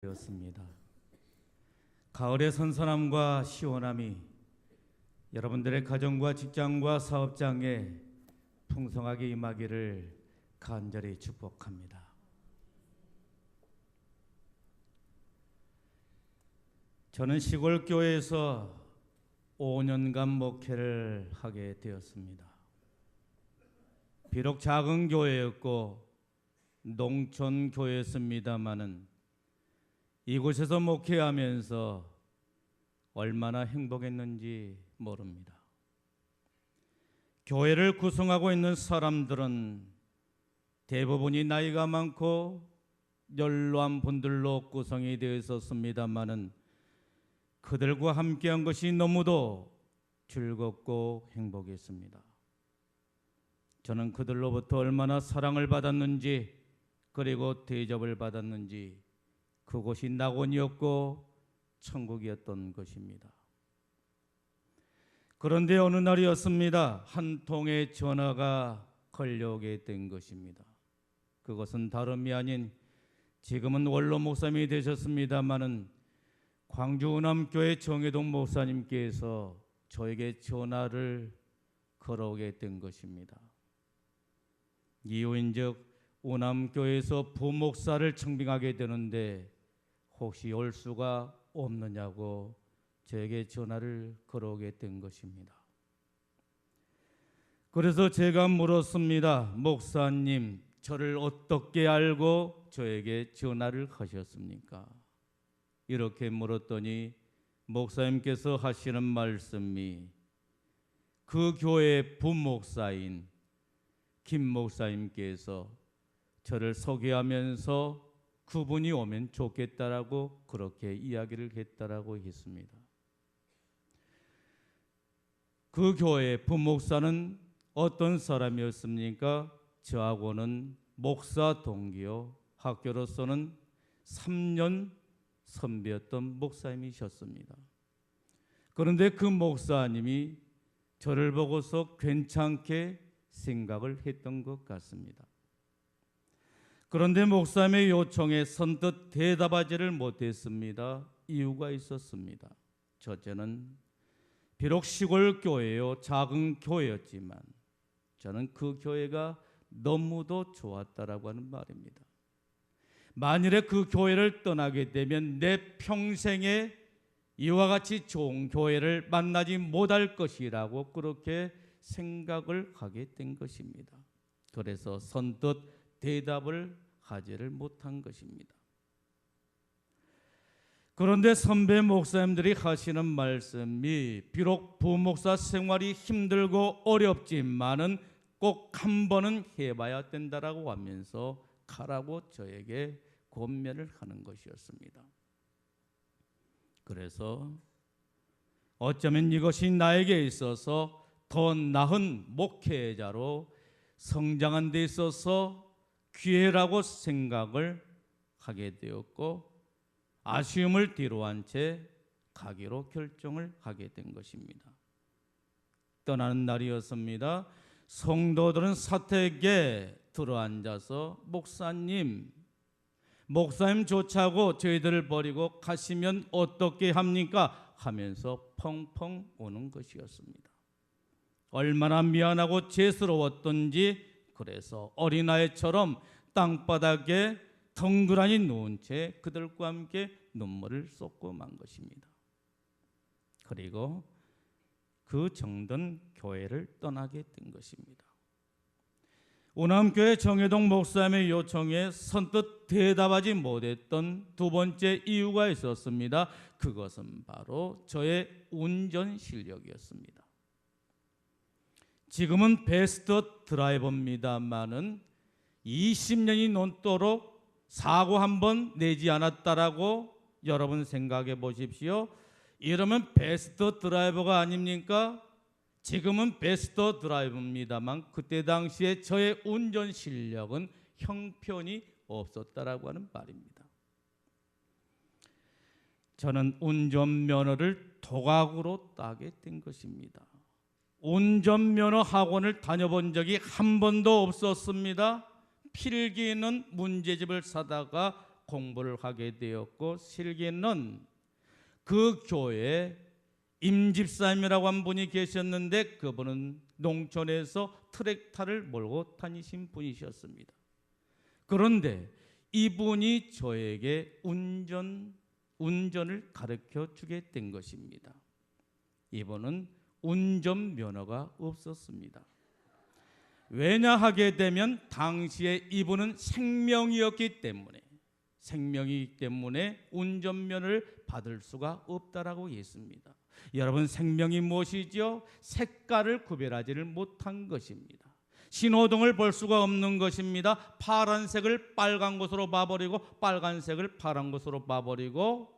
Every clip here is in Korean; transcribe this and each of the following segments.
되었습니다. 가을의 선선함과 시원함이 여러분들의 가정과 직장과 사업장에 풍성하게 임하기를 간절히 축복합니다. 저는 시골 교회에서 5년간 목회를 하게 되었습니다. 비록 작은 교회였고 농촌 교회였습니다마는 이곳에서 목회하면서 얼마나 행복했는지 모릅니다. 교회를 구성하고 있는 사람들은 대부분이 나이가 많고 연로한 분들로 구성이 되어 있었습니다마는 그들과 함께한 것이 너무도 즐겁고 행복했습니다. 저는 그들로부터 얼마나 사랑을 받았는지, 그리고 대접을 받았는지, 그곳이 낙원이었고 천국이었던 것입니다. 그런데 어느 날이었습니다. 한 통의 전화가 걸려오게 된 것입니다. 그것은 다름이 아닌, 지금은 원로 목사님이 되셨습니다마는 광주 운암교회 정혜동 목사님께서 저에게 전화를 걸어오게 된 것입니다. 이유인즉 운암교회에서 부목사를 청빙하게 되는데 혹시 올 수가 없느냐고 저에게 전화를 걸어오게 된 것입니다. 그래서 제가 물었습니다. 목사님, 저를 어떻게 알고 저에게 전화를 하셨습니까? 이렇게 물었더니 목사님께서 하시는 말씀이 그 교회의 부목사인 김 목사님께서 저를 소개하면서 그분이 오면 좋겠다라고 그렇게 이야기를 했다라고 했습니다. 그 교회의 부목사는 어떤 사람이었습니까? 저하고는 목사 동기요, 학교로서는 3년 선배였던 목사님이셨습니다. 그런데 그 목사님이 저를 보고서 괜찮게 생각을 했던 것 같습니다. 그런데 목사님의 요청에 선뜻 대답하지를 못했습니다. 이유가 있었습니다. 첫째는 비록 시골 교회요, 작은 교회였지만 저는 그 교회가 너무도 좋았다라고 하는 말입니다. 만일에 그 교회를 떠나게 되면 내 평생에 이와 같이 좋은 교회를 만나지 못할 것이라고 그렇게 생각을 하게 된 것입니다. 그래서 선뜻 대답을 하지를 못한 것입니다. 그런데 선배 목사님들이 하시는 말씀이 비록 부목사 생활이 힘들고 어렵지만은 꼭 한 번은 해봐야 된다라고 하면서 가라고 저에게 권면을 하는 것이었습니다. 그래서 어쩌면 이것이 나에게 있어서 더 나은 목회자로 성장한 데 있어서 기회라고 생각을 하게 되었고, 아쉬움을 뒤로한 채 가기로 결정을 하게 된 것입니다. 떠나는 날이었습니다. 성도들은 사택에 들어앉아서 목사님 좋자고 저희들을 버리고 가시면 어떻게 합니까? 하면서 펑펑 우는 것이었습니다. 얼마나 미안하고 죄스러웠던지, 그래서 어린아이처럼 땅바닥에 덩그러니 누운 채 그들과 함께 눈물을 쏟고 만 것입니다. 그리고 그 정든 교회를 떠나게 된 것입니다. 운암교회 정혜동 목사님의 요청에 선뜻 대답하지 못했던 두 번째 이유가 있었습니다. 그것은 바로 저의 운전 실력이었습니다. 지금은 베스트 드라이버입니다만은 20년이 넘도록 사고 한 번 내지 않았다라고 여러분 생각해 보십시오. 이러면 베스트 드라이버가 아닙니까? 지금은 베스트 드라이버입니다만 그때 당시에 저의 운전 실력은 형편이 없었다라고 하는 말입니다. 저는 운전면허를 도각으로 따게 된 것입니다. 운전면허 학원을 다녀본 적이 한 번도 없었습니다. 필기는 문제집을 사다가 공부를 하게 되었고, 실기는 그 교회에 임집사님이라고 한 분이 계셨는데 그분은 농촌에서 트랙터를 몰고 다니신 분이셨습니다. 그런데 이분이 저에게 운전을 가르쳐 주게 된 것입니다. 이분은 운전면허가 없었습니다. 왜냐 하게 되면 당시에 이분은 생명이기 때문에 운전면허를 받을 수가 없다라고 했습니다. 여러분, 생명이 무엇이죠? 색깔을 구별하지를 못한 것입니다. 신호등을 볼 수가 없는 것입니다. 파란색을 빨간 것으로 봐버리고 빨간색을 파란 것으로 봐버리고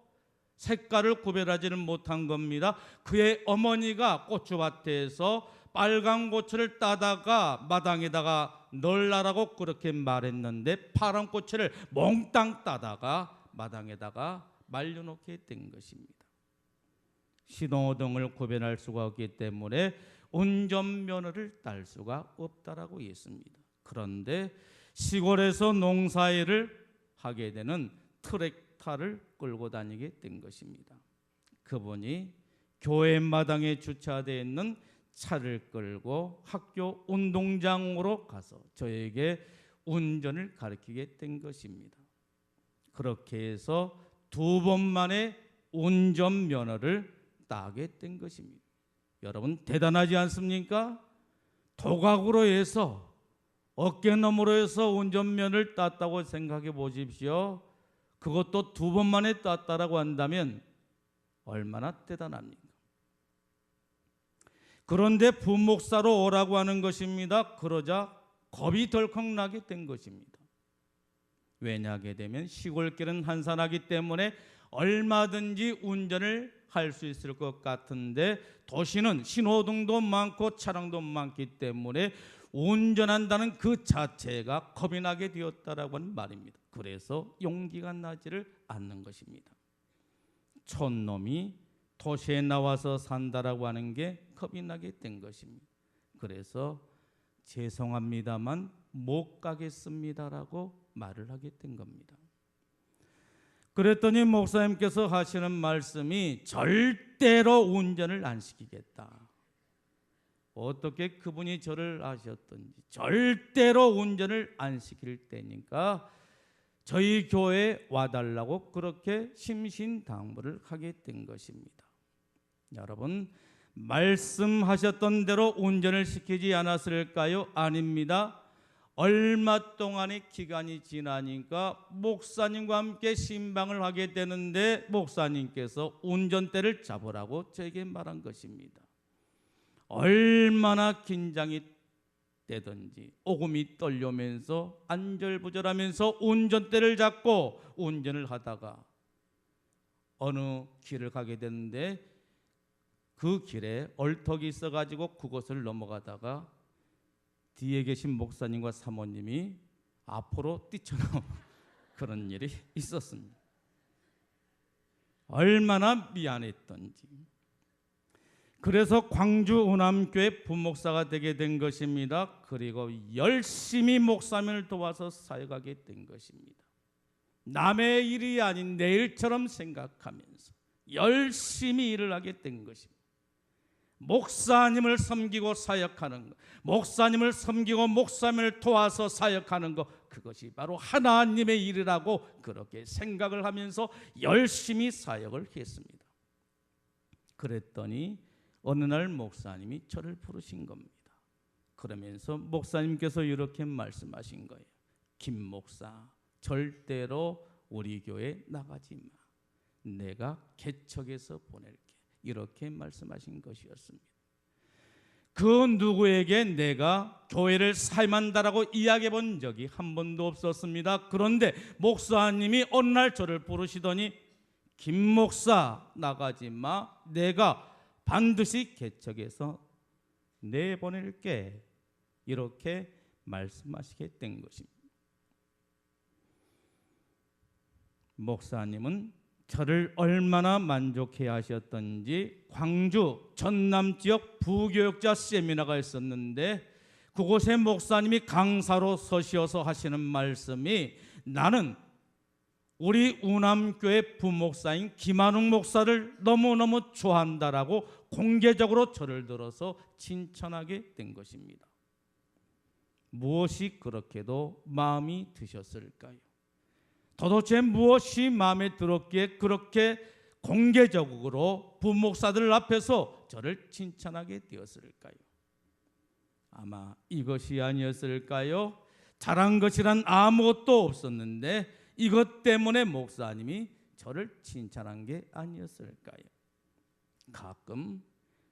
색깔을 구별하지는 못한 겁니다. 그의 어머니가 고추밭에서 빨간 고추를 따다가 마당에다가 널라라고 그렇게 말했는데 파란 고추를 몽땅 따다가 마당에다가 말려놓게 된 것입니다. 신호등을 구별할 수가 없기 때문에 운전면허를 딸 수가 없다라고 했습니다. 그런데 시골에서 농사일을 하게 되는 트랙터를 끌고 다니게 된 것입니다. 그분이 교회 마당에 주차되어 있는 차를 끌고 학교 운동장으로 가서 저에게 운전을 가르치게 된 것입니다. 그렇게 해서 2번 만에 운전면허를 따게 된 것입니다. 여러분, 대단하지 않습니까? 도각으로 해서 어깨너머로 해서 운전면허를 땄다고 생각해 보십시오. 그것도 2번 만에 땄다라고 한다면 얼마나 대단합니까? 그런데 부목사로 오라고 하는 것입니다. 그러자 겁이 덜컥 나게 된 것입니다. 왜냐하게 되면 시골길은 한산하기 때문에 얼마든지 운전을 할 수 있을 것 같은데 도시는 신호등도 많고 차량도 많기 때문에 운전한다는 그 자체가 겁이 나게 되었다라고 하는 말입니다. 그래서 용기가 나지를 않는 것입니다. 촌놈이 도시에 나와서 산다라고 하는 게 겁이 나게 된 것입니다. 그래서 죄송합니다만 못 가겠습니다라고 말을 하게 된 겁니다. 그랬더니 목사님께서 하시는 말씀이 절대로 운전을 안 시키겠다. 어떻게 그분이 저를 아셨던지 절대로 운전을 안 시킬 때니까 저희 교회에 와달라고 그렇게 심신당부를 하게 된 것입니다. 여러분, 말씀하셨던 대로 운전을 시키지 않았을까요? 아닙니다. 얼마 동안의 기간이 지나니까 목사님과 함께 신방을 하게 되는데 목사님께서 운전대를 잡으라고 저에게 말한 것입니다. 얼마나 긴장이 되든지 오금이 떨려면서 안절부절하면서 운전대를 잡고 운전을 하다가 어느 길을 가게 되는데 그 길에 얼턱이 있어가지고 그곳을 넘어가다가 뒤에 계신 목사님과 사모님이 앞으로 뛰쳐나오는 그런 일이 있었습니다. 얼마나 미안했던지. 그래서 광주 우남교회 부목사가 되게 된 것입니다. 그리고 열심히 목사님을 도와서 사역하게 된 것입니다. 남의 일이 아닌 내 일처럼 생각하면서 열심히 일을 하게 된 것입니다. 목사님을 섬기고 사역하는 것, 목사님을 섬기고 목사님을 도와서 사역하는 것, 그것이 바로 하나님의 일이라고 그렇게 생각을 하면서 열심히 사역을 했습니다. 그랬더니 어느 날 목사님이 저를 부르신 겁니다. 그러면서 목사님께서 이렇게 말씀하신 거예요. 김 목사, 절대로 우리 교회 나가지 마. 내가 개척해서 보낼게. 이렇게 말씀하신 것이었습니다. 그 누구에게 내가 교회를 사임한다라고 이야기해 본 적이 한 번도 없었습니다. 그런데 목사님이 어느 날 저를 부르시더니 김 목사 나가지 마. 내가 반드시 개척해서 내보낼게. 이렇게 말씀하시게 된 것입니다. 목사님은 저를 얼마나 만족해 하셨던지 광주 전남 지역 부교육자 세미나가 있었는데 그곳에 목사님이 강사로 서시어서 하시는 말씀이 나는 우리 우남교회 부목사인 김한웅 목사를 너무너무 좋아한다라고 공개적으로 절을 들어서 칭찬하게 된 것입니다. 무엇이 그렇게도 마음이 드셨을까요? 도대체 무엇이 마음에 들었기에 그렇게 공개적으로 부목사들 앞에서 저를 칭찬하게 되었을까요? 아마 이것이 아니었을까요? 잘한 것이란 아무것도 없었는데 이것 때문에 목사님이 저를 칭찬한 게 아니었을까요? 가끔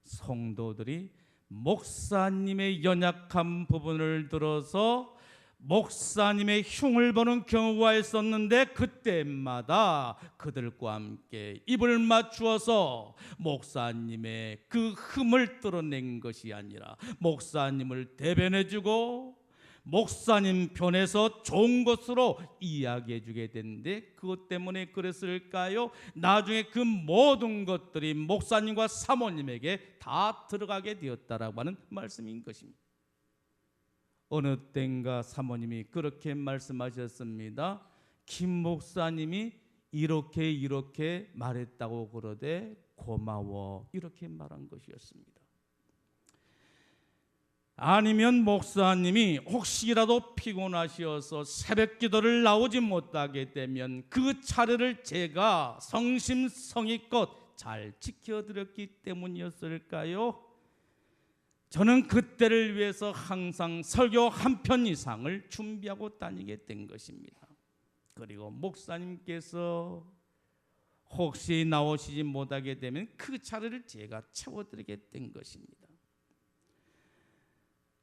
성도들이 목사님의 연약한 부분을 들어서 목사님의 흉을 보는 경우가 있었는데 그때마다 그들과 함께 입을 맞추어서 목사님의 그 흠을 뚫어낸 것이 아니라 목사님을 대변해주고 목사님 편에서 좋은 것으로 이야기해 주게 되는데 그것 때문에 그랬을까요? 나중에 그 모든 것들이 목사님과 사모님에게 다 들어가게 되었다라고 하는 말씀인 것입니다. 어느 때인가 사모님이 그렇게 말씀하셨습니다. 김 목사님이 이렇게 말했다고 그러되 고마워, 이렇게 말한 것이었습니다. 아니면 목사님이 혹시라도 피곤하셔서 새벽 기도를 나오지 못하게 되면 그 차례를 제가 성심성의껏 잘 지켜드렸기 때문이었을까요? 저는 그때를 위해서 항상 설교 한 편 이상을 준비하고 다니게 된 것입니다. 그리고 목사님께서 혹시 나오시지 못하게 되면 그 차례를 제가 채워드리게 된 것입니다.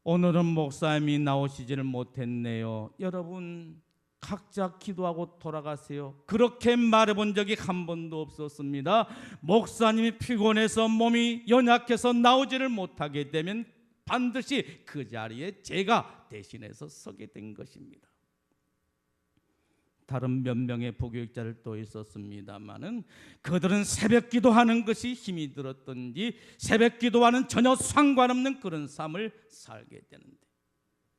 오늘은 목사님이 나오시지를 못했네요. 여러분 각자 기도하고 돌아가세요. 그렇게 말해본 적이 한 번도 없었습니다. 목사님이 피곤해서 몸이 연약해서 나오지를 못하게 되면 반드시 그 자리에 제가 대신해서 서게 된 것입니다. 다른 몇 명의 부교육자를 또 있었습니다마는 그들은 새벽 기도하는 것이 힘이 들었던지 새벽 기도와는 전혀 상관없는 그런 삶을 살게 되는데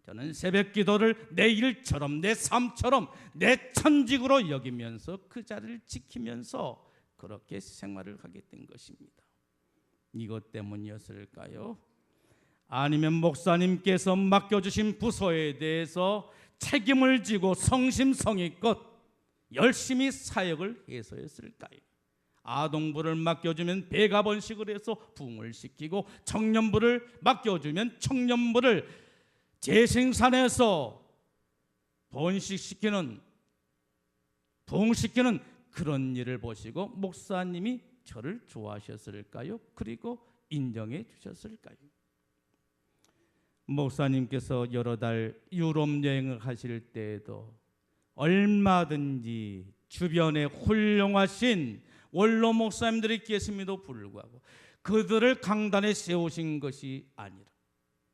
저는 새벽 기도를 내 일처럼 내 삶처럼 내 천직으로 여기면서 그 자리를 지키면서 그렇게 생활을 하게 된 것입니다. 이것 때문이었을까요? 아니면 목사님께서 맡겨주신 부서에 대해서 책임을 지고 성심성의껏 열심히 사역을 해서였을까요? 아동부를 맡겨주면 배가번식을 해서 부흥을 시키고 청년부를 맡겨주면 청년부를 재생산해서 번식시키는 부흥시키는 그런 일을 보시고 목사님이 저를 좋아하셨을까요? 그리고 인정해 주셨을까요? 목사님께서 여러 달 유럽 여행을 하실 때에도 얼마든지 주변에 훌륭하신 원로 목사님들이 계심에도 불구하고 그들을 강단에 세우신 것이 아니라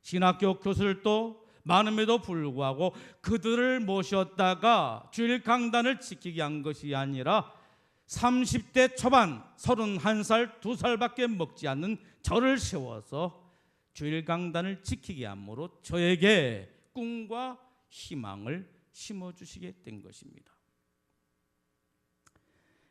신학교 교수들도 많음에도 불구하고 그들을 모셨다가 주일 강단을 지키게 한 것이 아니라 30대 초반 31살 2살밖에 먹지 않는 저를 세워서 주일 강단을 지키게 함으로 저에게 꿈과 희망을 심어주시게 된 것입니다.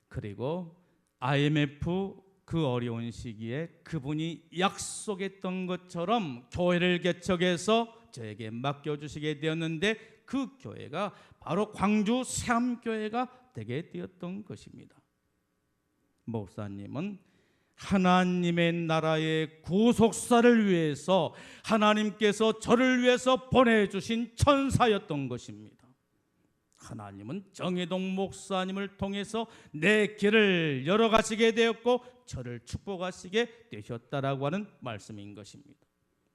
그리고 IMF 그 어려운 시기에 그분이 약속했던 것처럼 교회를 개척해서 저에게 맡겨주시게 되었는데 그 교회가 바로 광주 새암교회가 되게 되었던 것입니다. 목사님은 하나님의 나라의 구속사를 위해서 하나님께서 저를 위해서 보내주신 천사였던 것입니다. 하나님은 정혜동 목사님을 통해서 내 길을 열어가시게 되었고 저를 축복하시게 되셨다라고 하는 말씀인 것입니다.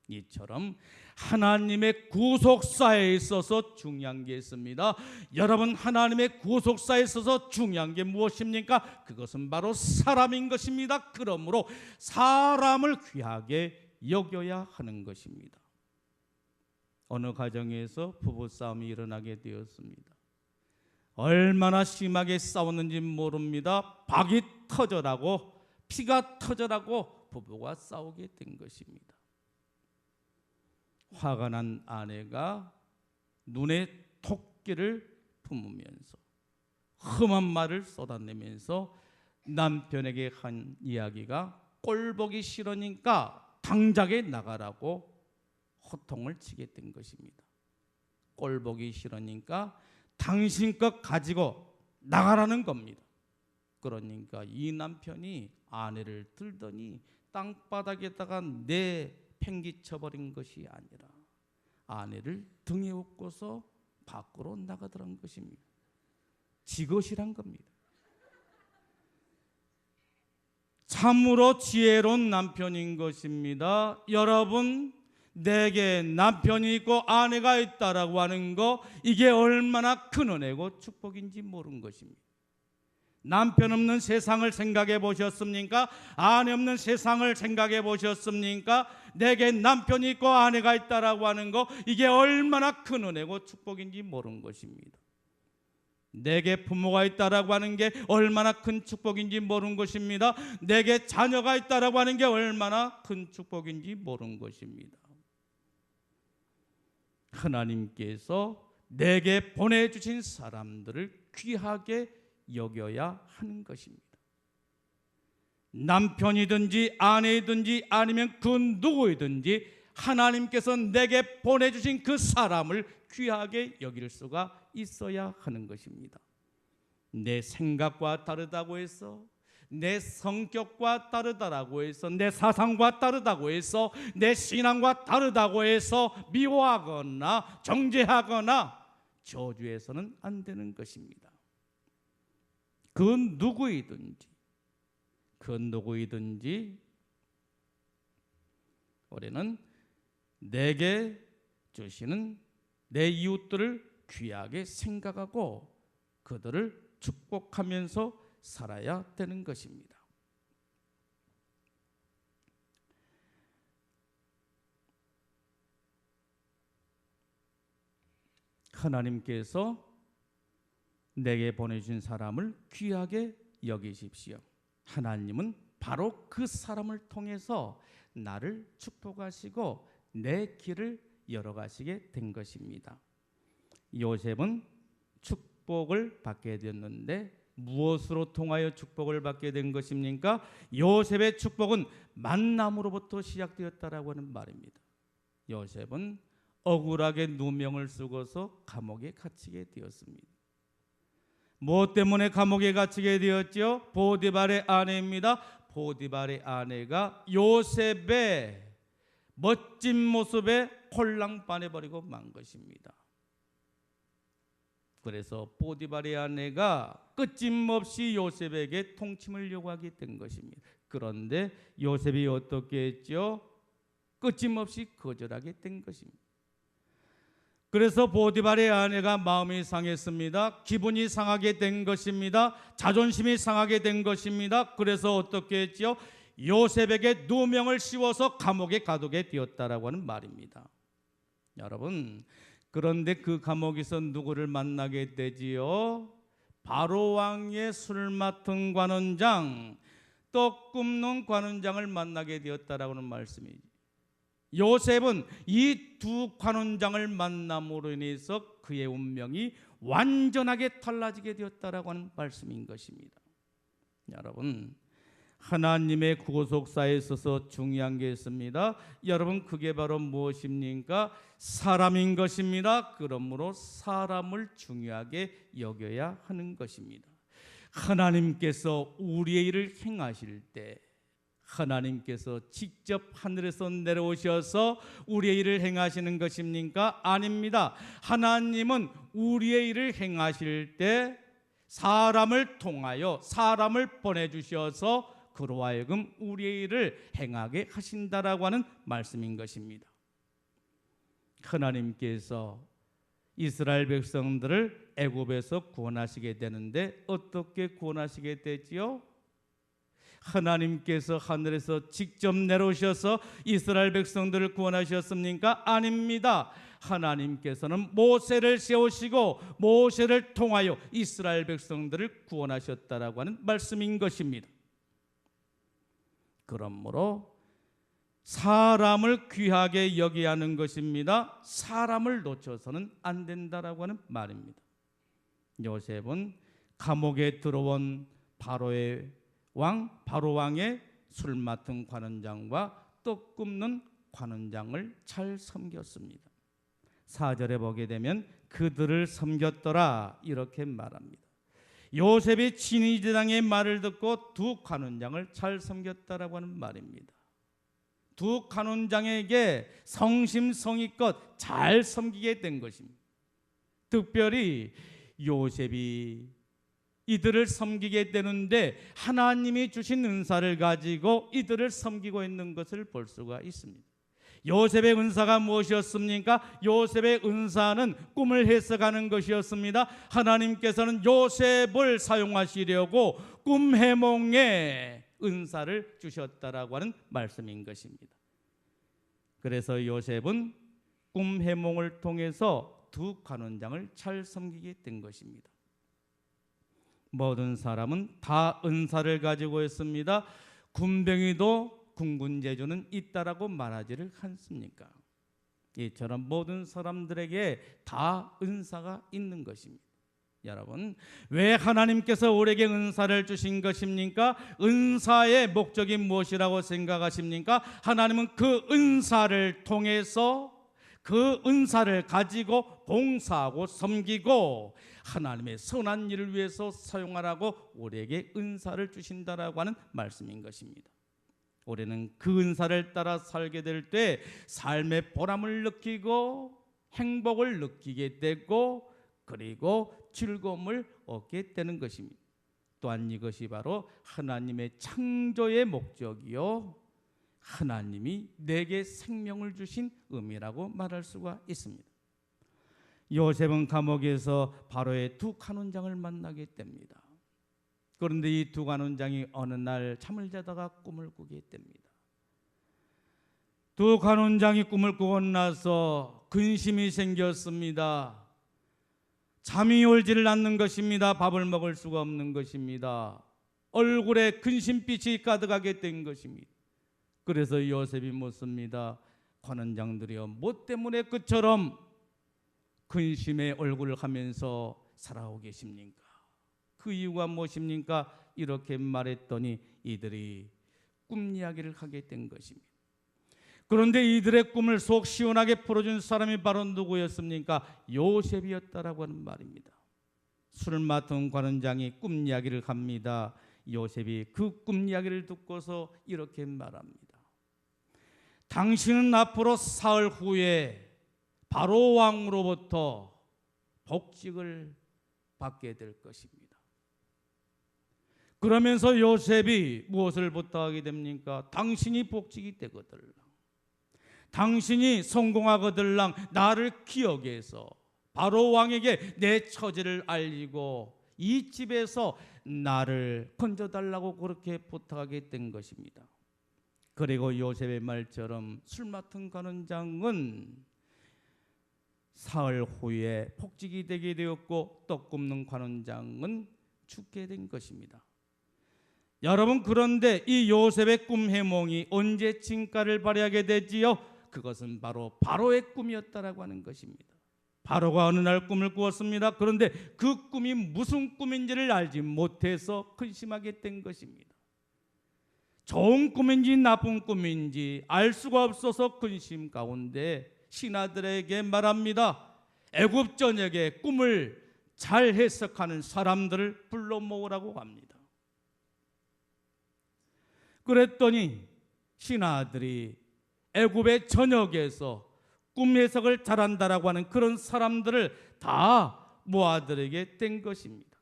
이처럼 하나님의 구속사에 있어서 중요한 게 있습니다. 여러분, 하나님의 구속사에 있어서 중요한 게 무엇입니까? 그것은 바로 사람인 것입니다. 그러므로 사람을 귀하게 여겨야 하는 것입니다. 어느 가정에서 부부싸움이 일어나게 되었습니다. 얼마나 심하게 싸웠는지 모릅니다. 박이 터져라고 피가 터져라고 부부가 싸우게 된 것입니다. 화가 난 아내가 눈에 토끼를 품으면서 험한 말을 쏟아내면서 남편에게 한 이야기가 꼴보기 싫으니까 당장에 나가라고 호통을 치게 된 것입니다. 꼴보기 싫으니까 당신 것 가지고 나가라는 겁니다. 그러니까 이 남편이 아내를 들더니 땅바닥에다가 내팽개쳐버린 것이 아니라 아내를 등에 업고서 밖으로 나가더란 것입니다. 지것이란 겁니다. 참으로 지혜로운 남편인 것입니다. 여러분, 내게 남편이 있고 아내가 있다라고 하는 거, 이게 얼마나 큰 은혜고 축복인지 모르는 것입니다. 남편 없는 세상을 생각해 보셨습니까? 아내 없는 세상을 생각해 보셨습니까? 내게 남편이 있고 아내가 있다라고 하는 거, 이게 얼마나 큰 은혜고 축복인지 모르는 것입니다. 내게 부모가 있다라고 하는 게 얼마나 큰 축복인지 모르는 것입니다. 내게 자녀가 있다라고 하는 게 얼마나 큰 축복인지 모르는 것입니다. 하나님께서 내게 보내주신 사람들을 귀하게 여겨야 하는 것입니다. 남편이든지 아내이든지 아니면 그 누구이든지 하나님께서 내게 보내주신 그 사람을 귀하게 여길 수가 있어야 하는 것입니다. 내 생각과 다르다고 해서, 내 성격과 다르다라고 해서, 내 사상과 다르다고 해서, 내 신앙과 다르다고 해서 미워하거나 정죄하거나 저주해서는 안 되는 것입니다. 그 누구이든지 우리는 내게 주시는 내 이웃들을 귀하게 생각하고 그들을 축복하면서 살아야 되는 것입니다. 하나님께서 내게 보내주신 사람을 귀하게 여기십시오. 하나님은 바로 그 사람을 통해서 나를 축복하시고 내 길을 열어가시게 된 것입니다. 요셉은 축복을 받게 되었는데 무엇으로 통하여 축복을 받게 된 것입니까? 요셉의 축복은 만남으로부터 시작되었다라고 하는 말입니다. 요셉은 억울하게 누명을 쓰고서 감옥에 갇히게 되었습니다. 무엇 때문에 감옥에 갇히게 되었죠? 보디발의 아내입니다. 보디발의 아내가 요셉의 멋진 모습에 홀랑반해버리고 만 것입니다. 그래서 보디발의 아내가 끝임없이 요셉에게 통침을 요구하게 된 것입니다. 그런데 요셉이 어떻게 했죠? 끝임없이 거절하게 된 것입니다. 그래서 보디발의 아내가 마음이 상했습니다. 기분이 상하게 된 것입니다. 자존심이 상하게 된 것입니다. 그래서 어떻게 했죠? 요셉에게 누명을 씌워서 감옥에 가두게 되었다라고 하는 말입니다. 여러분, 그런데 그 감옥에서 누구를 만나게 되지요? 바로 왕의 술 맡은 관원장, 떡 굽는 관원장을 만나게 되었다라고 하는 말씀이죠. 요셉은 이 두 관원장을 만남으로 인해서 그의 운명이 완전하게 달라지게 되었다라고 하는 말씀인 것입니다. 여러분, 하나님의 구속사에 있어서 중요한 게 있습니다. 여러분, 그게 바로 무엇입니까? 사람인 것입니다. 그러므로 사람을 중요하게 여겨야 하는 것입니다. 하나님께서 우리의 일을 행하실 때 하나님께서 직접 하늘에서 내려오셔서 우리의 일을 행하시는 것입니까? 아닙니다. 하나님은 우리의 일을 행하실 때 사람을 통하여 사람을 보내주셔서 그로 하여금 우리의 일을 행하게 하신다라고 하는 말씀인 것입니다. 하나님께서 이스라엘 백성들을 애굽에서 구원하시게 되는데 어떻게 구원하시게 되지요? 하나님께서 하늘에서 직접 내려오셔서 이스라엘 백성들을 구원하셨습니까? 아닙니다. 하나님께서는 모세를 세우시고 모세를 통하여 이스라엘 백성들을 구원하셨다라고 하는 말씀인 것입니다. 그러므로 사람을 귀하게 여겨야 하는 것입니다. 사람을 놓쳐서는 안 된다라고 하는 말입니다. 요셉은 감옥에 들어온 바로 왕의 술 맡은 관원장과 떡 굽는 관원장을 잘 섬겼습니다. 4절에 보게 되면 그들을 섬겼더라 이렇게 말합니다. 요셉이 친위대장의 말을 듣고 두 관원장을 잘 섬겼다라고 하는 말입니다. 두 관원장에게 성심성의껏 잘 섬기게 된 것입니다. 특별히 요셉이 이들을 섬기게 되는데 하나님이 주신 은사를 가지고 이들을 섬기고 있는 것을 볼 수가 있습니다. 요셉의 은사가 무엇이었습니까? 요셉의 은사는 꿈을 해석하는 것이었습니다. 하나님께서는 요셉을 사용하시려고 꿈 해몽의 은사를 주셨다라고 하는 말씀인 것입니다. 그래서 요셉은 꿈 해몽을 통해서 두 관원장을 잘 섬기게 된 것입니다. 모든 사람은 다 은사를 가지고 있습니다. 군뱅이도 군군제주는 있다라고 말하지를 않습니까? 이처럼 모든 사람들에게 다 은사가 있는 것입니다. 여러분, 왜 하나님께서 우리에게 은사를 주신 것입니까? 은사의 목적이 무엇이라고 생각하십니까? 하나님은 그 은사를 통해서 그 은사를 가지고 봉사하고 섬기고 하나님의 선한 일을 위해서 사용하라고 우리에게 은사를 주신다라고 하는 말씀인 것입니다. 우리는 그 은사를 따라 살게 될 때 삶의 보람을 느끼고 행복을 느끼게 되고 그리고 즐거움을 얻게 되는 것입니다. 또한 이것이 바로 하나님의 창조의 목적이요 하나님이 내게 생명을 주신 의미라고 말할 수가 있습니다. 요셉은 감옥에서 바로의 두 관원장을 만나게 됩니다. 그런데 이 두 관원장이 어느 날 잠을 자다가 꿈을 꾸게 됩니다. 두 관원장이 꿈을 꾸고 나서 근심이 생겼습니다. 잠이 오지를 않는 것입니다. 밥을 먹을 수가 없는 것입니다. 얼굴에 근심빛이 가득하게 된 것입니다. 그래서 요셉이 묻습니다. 관원장들이여, 뭐 때문에 그처럼 근심의 얼굴을 하면서 살아오고 계십니까? 그 이유가 무엇입니까? 이렇게 말했더니 이들이 꿈 이야기를 하게 된 것입니다. 그런데 이들의 꿈을 속 시원하게 풀어준 사람이 바로 누구였습니까? 요셉이었다라고 하는 말입니다. 술을 맡은 관원장이 꿈 이야기를 합니다. 요셉이 그 꿈 이야기를 듣고서 이렇게 말합니다. 당신은 앞으로 사흘 후에 바로 왕으로부터 복직을 받게 될 것입니다. 그러면서 요셉이 무엇을 부탁하게 됩니까? 당신이 복직이 되거들랑, 당신이 성공하거들랑 나를 기억해서 바로 왕에게 내 처지를 알리고 이 집에서 나를 건져달라고 그렇게 부탁하게 된 것입니다. 그리고 요셉의 말처럼 술 맡은 관원장은 사흘 후에 복직이 되게 되었고 떡 굽는 관원장은 죽게 된 것입니다. 여러분, 그런데 이 요셉의 꿈 해몽이 언제 진가를 발휘하게 되지요? 그것은 바로 바로의 꿈이었다라고 하는 것입니다. 바로가 어느 날 꿈을 꾸었습니다. 그런데 그 꿈이 무슨 꿈인지를 알지 못해서 근심하게 된 것입니다. 좋은 꿈인지 나쁜 꿈인지 알 수가 없어서 근심 가운데 신하들에게 말합니다. 애굽 전역에 꿈을 잘 해석하는 사람들을 불러 모으라고 합니다. 그랬더니 신하들이 애굽의 전역에서 꿈 해석을 잘한다라고 하는 그런 사람들을 다 모아들에게 된 것입니다.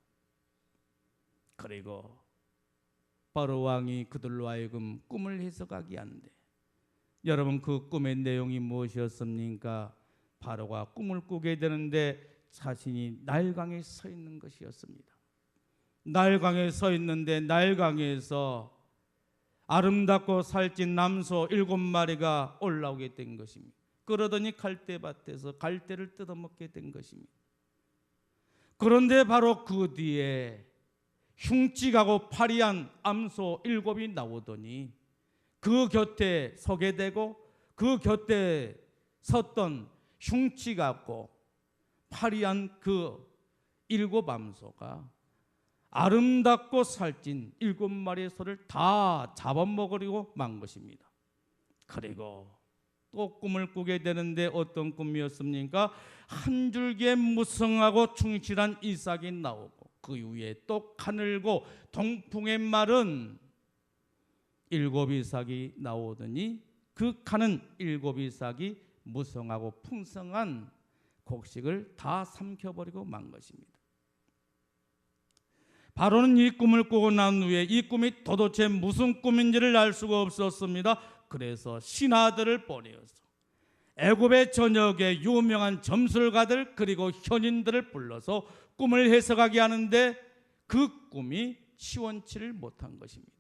그리고 바로 왕이 그들로 하여금 꿈을 해석하게 한데, 여러분, 그 꿈의 내용이 무엇이었습니까? 바로가 꿈을 꾸게 되는데 자신이 나일강에 서 있는 것이었습니다. 나일강에 서 있는데 나일강에서 아름답고 살찐 남소 7마리가 올라오게 된 것입니다. 그러더니 갈대밭에서 갈대를 뜯어먹게 된 것입니다. 그런데 바로 그 뒤에 흉측하고 파리한 암소 7이 나오더니 그 곁에 서게 되고 그 곁에 섰던 흉측하고 파리한 그 7 암소가 아름답고 살찐 7마리의 소를 다 잡아먹으려고 만 것입니다. 그리고 또 꿈을 꾸게 되는데 어떤 꿈이었습니까? 한 줄기에 무성하고 충실한 이삭이 나오고 그 위에 또 가늘고 동풍에 마른 7 이삭이 나오더니 그 가는 7 이삭이 무성하고 풍성한 곡식을 다 삼켜버리고 만 것입니다. 바로는 이 꿈을 꾸고 난 후에 이 꿈이 도대체 무슨 꿈인지를 알 수가 없었습니다. 그래서 신하들을 보내어서 애굽의 전역에 유명한 점술가들 그리고 현인들을 불러서 꿈을 해석하게 하는데 그 꿈이 시원치를 못한 것입니다.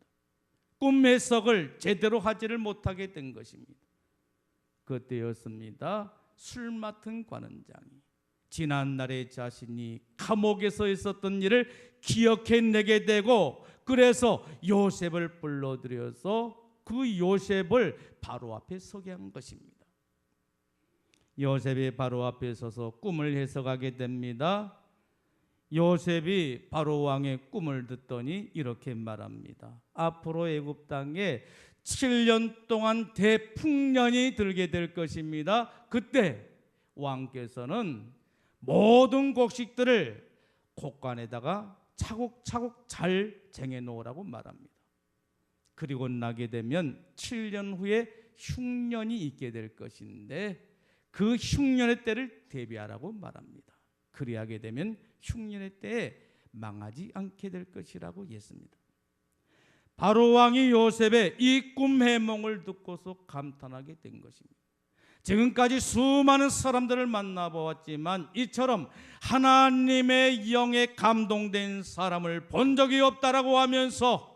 꿈 해석을 제대로 하지를 못하게 된 것입니다. 그때였습니다. 술 맡은 관원장이 지난날에 자신이 감옥에서 있었던 일을 기억해내게 되고 그래서 요셉을 불러들여서 그 요셉을 바로 앞에 서게 한 것입니다. 요셉이 바로 앞에 서서 꿈을 해석하게 됩니다. 요셉이 바로 왕의 꿈을 듣더니 이렇게 말합니다. 앞으로 애굽 땅에 7년 동안 대풍년이 들게 될 것입니다. 그때 왕께서는 모든 곡식들을 곡간에다가 차곡차곡 잘 쟁여 놓으라고 말합니다. 그리고 나게 되면 7년 후에 흉년이 있게 될 것인데 그 흉년의 때를 대비하라고 말합니다. 그리하게 되면 흉년의 때에 망하지 않게 될 것이라고 했습니다. 바로 왕이 요셉의 이 꿈 해몽을 듣고서 감탄하게 된 것입니다. 지금까지 수많은 사람들을 만나보았지만 이처럼 하나님의 영에 감동된 사람을 본 적이 없다라고 하면서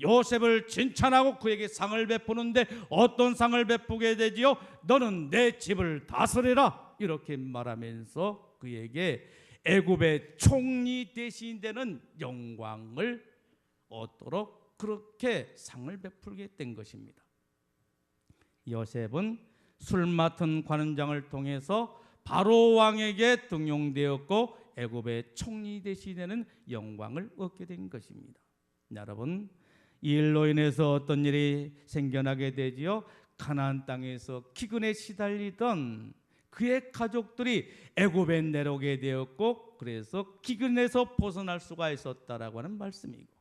요셉을 칭찬하고 그에게 상을 베푸는데 어떤 상을 베푸게 되지요? 너는 내 집을 다스리라 이렇게 말하면서 그에게 애굽의 총리 대신 되는 영광을 얻도록 그렇게 상을 베풀게 된 것입니다. 요셉은 술 맡은 관원장을 통해서 바로 왕에게 등용되었고 애굽의 총리 대신 되는 영광을 얻게 된 것입니다. 여러분, 이 일로 인해서 어떤 일이 생겨나게 되지요? 가나안 땅에서 기근에 시달리던 그의 가족들이 애굽에 내려오게 되었고 그래서 기근에서 벗어날 수가 있었다라고 하는 말씀이고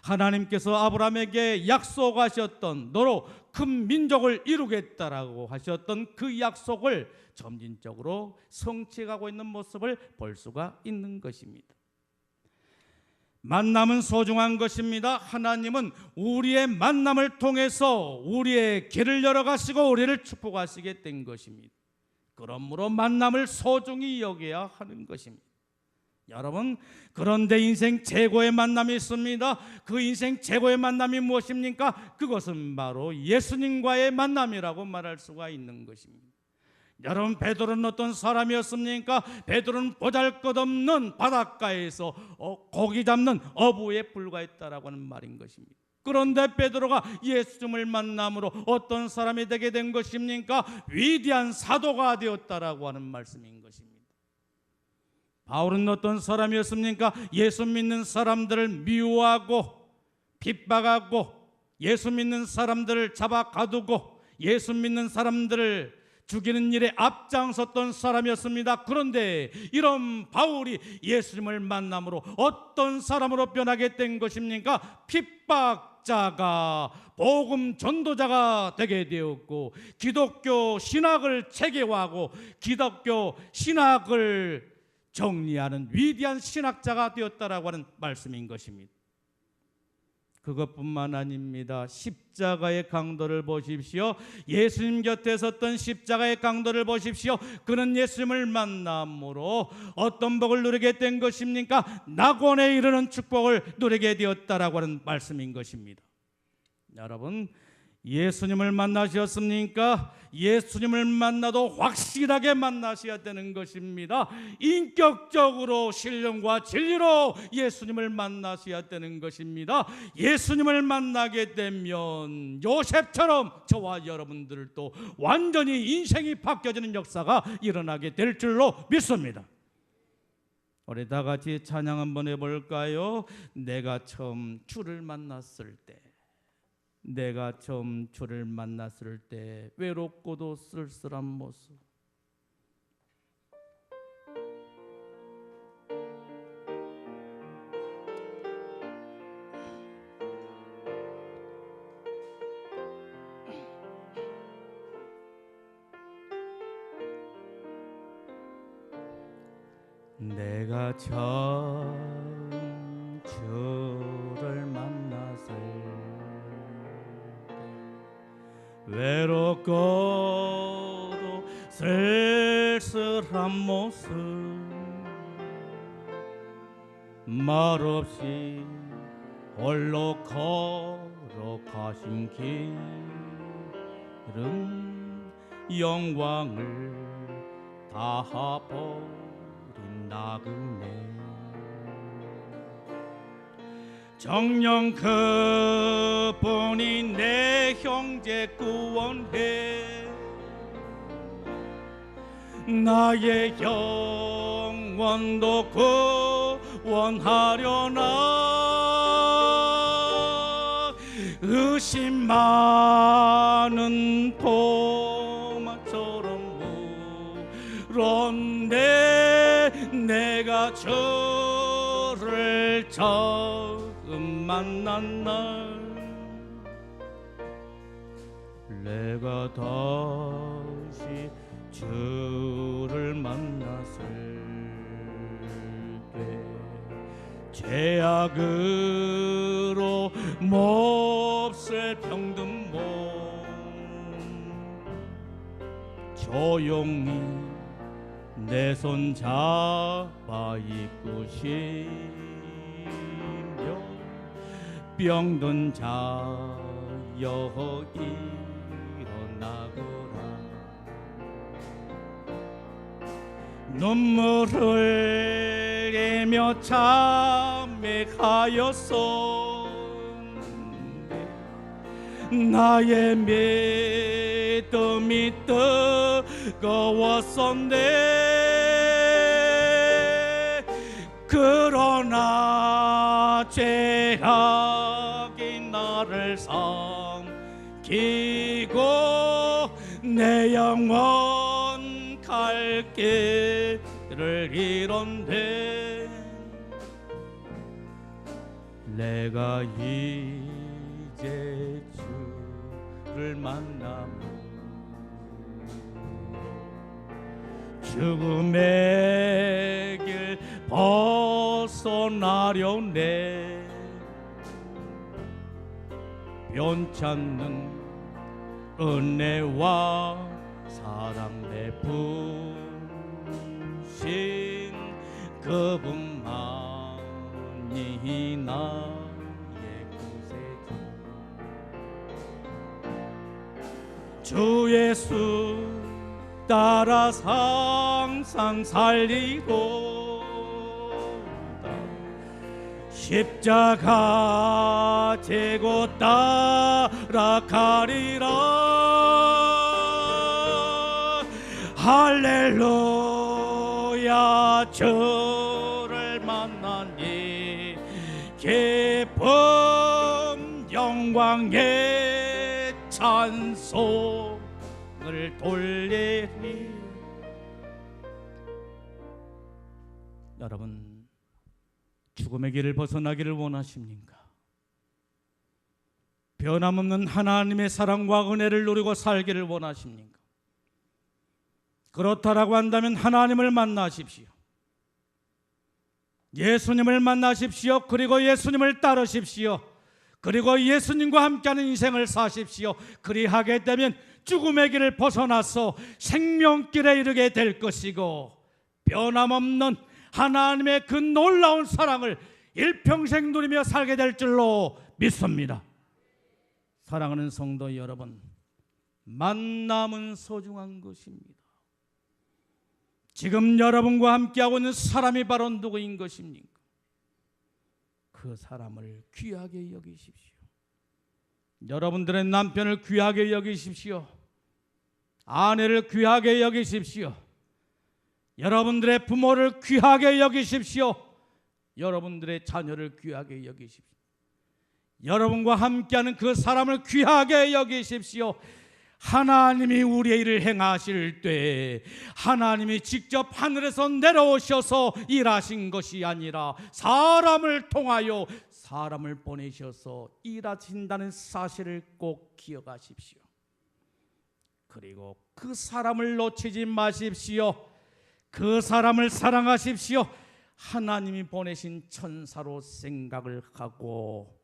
하나님께서 아브라함에게 약속하셨던 너로 큰 민족을 이루겠다라고 하셨던 그 약속을 점진적으로 성취하고 있는 모습을 볼 수가 있는 것입니다. 만남은 소중한 것입니다. 하나님은 우리의 만남을 통해서 우리의 길을 열어가시고 우리를 축복하시게 된 것입니다. 그러므로 만남을 소중히 여겨야 하는 것입니다. 여러분, 그런데 인생 최고의 만남이 있습니다. 그 인생 최고의 만남이 무엇입니까? 그것은 바로 예수님과의 만남이라고 말할 수가 있는 것입니다. 여러분, 베드로는 어떤 사람이었습니까? 베드로는 보잘것없는 바닷가에서 고기 잡는 어부에 불과했다라고 하는 말인 것입니다. 그런데 베드로가 예수님을 만남으로 어떤 사람이 되게 된 것입니까? 위대한 사도가 되었다라고 하는 말씀인 것입니다. 바울은 어떤 사람이었습니까? 예수 믿는 사람들을 미워하고 핍박하고 예수 믿는 사람들을 잡아 가두고 예수 믿는 사람들을 죽이는 일에 앞장섰던 사람이었습니다. 그런데 이런 바울이 예수님을 만남으로 어떤 사람으로 변하게 된 것입니까? 핍박자가 복음 전도자가 되게 되었고 기독교 신학을 체계화하고 기독교 신학을 정리하는 위대한 신학자가 되었다라고 하는 말씀인 것입니다. 그것뿐만 아닙니다. 십자가의 강도를 보십시오. 예수님 곁에 섰던 십자가의 강도를 보십시오. 그는 예수님을 만남으로 어떤 복을 누리게 된 것입니까? 낙원에 이르는 축복을 누리게 되었다라고 하는 말씀인 것입니다. 여러분, 예수님을 만나셨습니까? 예수님을 만나도 확실하게 만나셔야 되는 것입니다. 인격적으로 신령과 진리로 예수님을 만나셔야 되는 것입니다. 예수님을 만나게 되면 요셉처럼 저와 여러분들도 완전히 인생이 바뀌어지는 역사가 일어나게 될 줄로 믿습니다. 우리 다 같이 찬양 한번 해볼까요? 내가 처음 주를 만났을 때, 내가 처음 주를 만났을 때 외롭고도 쓸쓸한 모습, 내가 처음 주를 만났을 때 외롭고도 쓸쓸한 모습, 말없이 홀로 걸어가신 길은 영광을 다하고 나그네 정녕 그분이 내 형제 구원해 나의 영혼도 구원하려나 의심 많은 도마처럼 물었네 내가 주를 처음 만난 날 내가 다시 주를 만났을 때 죄악으로 몹쓸 병든 몸 조용히 내 손 잡아 이끄시며 병든 자여 일어나거라 눈물을 흘리며 참회하였소 나의 믿음이 뜨거웠었네 그러나 죄악이 나를 삼키고 내 영혼 갈 길을 잃었네 내가 이제 주를 만나면 죽음의 길 벗어나려네 변찮는 은혜와 사랑 베푸신 그분만이 나의 구세주 주 예수 따라 항상 살리로다 십자가 지고 따라가리라 할렐루야 주를 만나니 기쁨 영광의 찬송을 돌리리 여러분 죽음의 길을 벗어나기를 원하십니까? 변함없는 하나님의 사랑과 은혜를 누리고 살기를 원하십니까? 그렇다라고 한다면 하나님을 만나십시오. 예수님을 만나십시오. 그리고 예수님을 따르십시오. 그리고 예수님과 함께하는 인생을 사십시오. 그리하게 되면 죽음의 길을 벗어나서 생명길에 이르게 될 것이고 변함없는 하나님의 그 놀라운 사랑을 일평생 누리며 살게 될 줄로 믿습니다. 사랑하는 성도 여러분, 만남은 소중한 것입니다. 지금 여러분과 함께하고 있는 사람이 바로 누구인 것입니까? 그 사람을 귀하게 여기십시오. 여러분들의 남편을 귀하게 여기십시오. 아내를 귀하게 여기십시오. 여러분들의 부모를 귀하게 여기십시오. 여러분들의 자녀를 귀하게 여기십시오. 여러분과 함께하는 그 사람을 귀하게 여기십시오. 하나님이 우리의 일을 행하실 때 하나님이 직접 하늘에서 내려오셔서 일하신 것이 아니라 사람을 통하여 사람을 보내셔서 일하신다는 사실을 꼭 기억하십시오. 그리고 그 사람을 놓치지 마십시오. 그 사람을 사랑하십시오. 하나님이 보내신 천사로 생각을 하고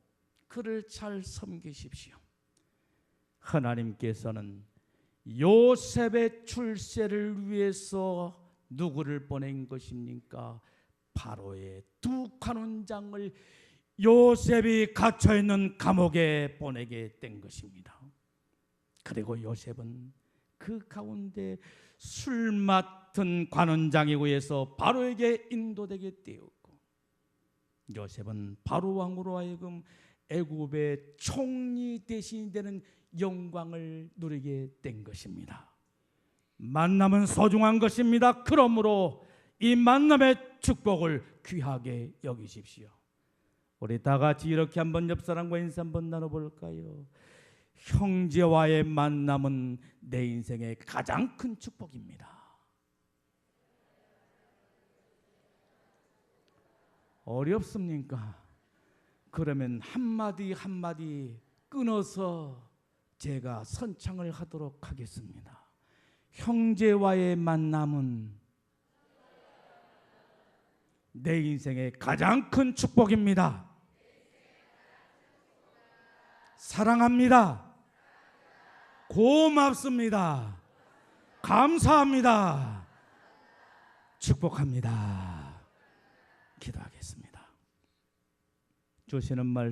그를 잘 섬기십시오. 하나님께서는 요셉의 출세를 위해서 누구를 보낸 것입니까? 바로의 두 관원장을 요셉이 갇혀있는 감옥에 보내게 된 것입니다. 그리고 요셉은 그 가운데 술 맡은 관원장에 의해서 바로에게 인도되게 되었고, 요셉은 바로 왕으로 하여금 애굽의 총리 대신이 되는 영광을 누리게 된 것입니다. 만남은 소중한 것입니다. 그러므로 이 만남의 축복을 귀하게 여기십시오. 우리 다 같이 이렇게 한번 옆 사람과 인사 한번 나눠볼까요? 형제와의 만남은 내 인생의 가장 큰 축복입니다. 어렵습니까? 그러면 한마디 한마디 끊어서 제가 선창을 하도록 하겠습니다. 형제와의 만남은 내 인생의 가장 큰 축복입니다. 사랑합니다. 고맙습니다. 감사합니다. 축복합니다. 기도하겠습니다. 주시는 말씀